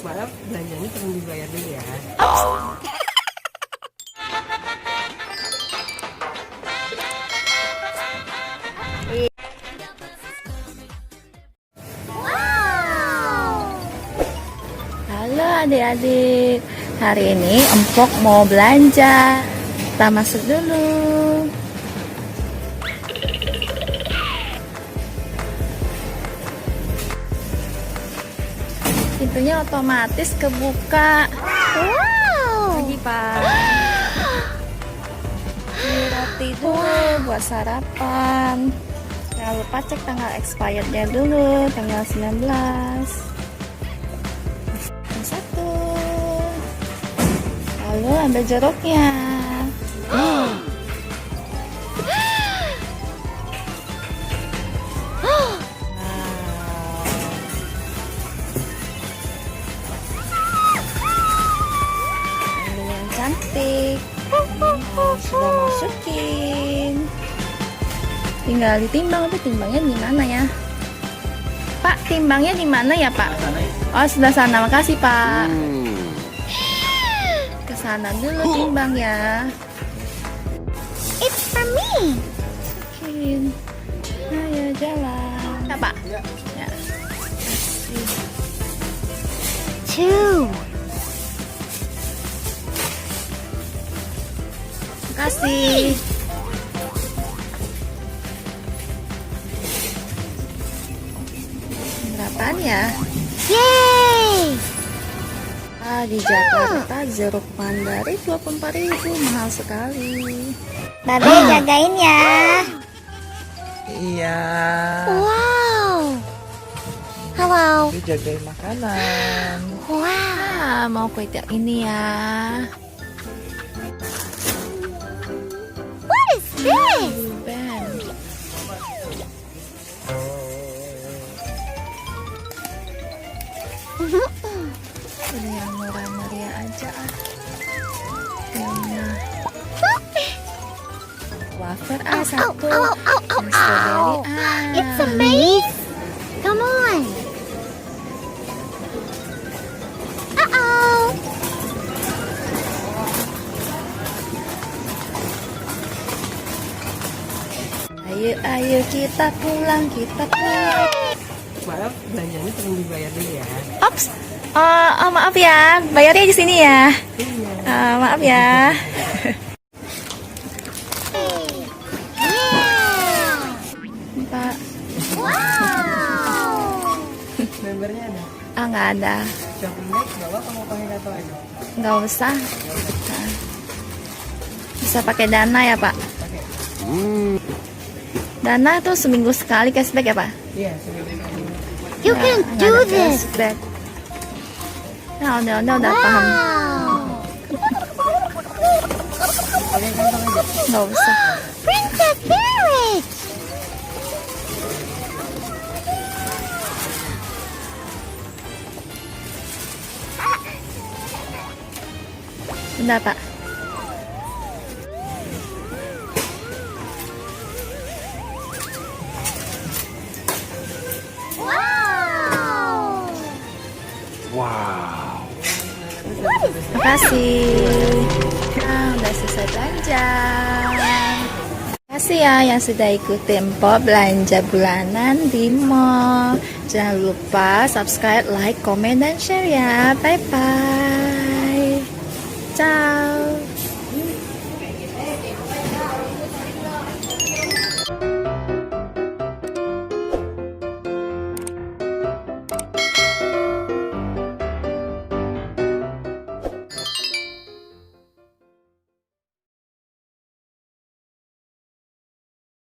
Maaf, belanjanya tolong dibayar dulu ya. Halo adik-adik, hari ini Empok mau belanja. Kita masuk dulu. Pintunya otomatis kebuka. Wow. Lagi Pak. Ini roti dulu buat sarapan. Jangan lupa cek tanggal expirednya dulu, tanggal 19. Satu. Lalu ambil jeruknya. Ambil yang cantik. Sudah masukin. Tinggal ditimbang, tapi timbangnya di mana ya? Pak, timbangnya di mana ya, Pak? Oh, sebelah sana. Makasih, Pak. Ke sana dulu timbang ya. It's for me. Masukin. Ayo jalan. Ya, Pak. Ya. Two. Makasih. Berapaan ya? Yay! Di Jakarta jeruk mandari 24.000, mahal sekali. Babe jagain ya. Iya. Wow. Hello. Tapi jagain makanan. Wow. Mau kue tiap ini ya. What is this? Blue band. Ini yang murah meriah aja ah. Wafer satu. Yang strawberry It's amazing. Come on. Uh-oh. Ayo kita pulang, Maaf, belanjanya tolong dibayar dulu ya. Ops. Maaf ya, bayarnya di sini ya. Iya. Maaf ya. Pak, Wow. Membernya ada. nggak ada, Shopping next, bawa kamu pakai kartu aja. nggak usah. Nah, bisa pakai Dana ya Pak. Pakai. Dana tuh seminggu sekali cashback ya Pak. Iya, sebelum ini. You Ya, can nggak do ada this. cashback. Nah, udah paham. Wow. Pakai kantong aja. Nggak usah. Princess Carrot. Bentar Pak. Wow. Makasih. Nah, udah selesai belanja. Makasih ya yang sudah ikuti Empok belanja bulanan di mall. Jangan lupa subscribe, like, komen, dan share ya. Bye bye. Ciao.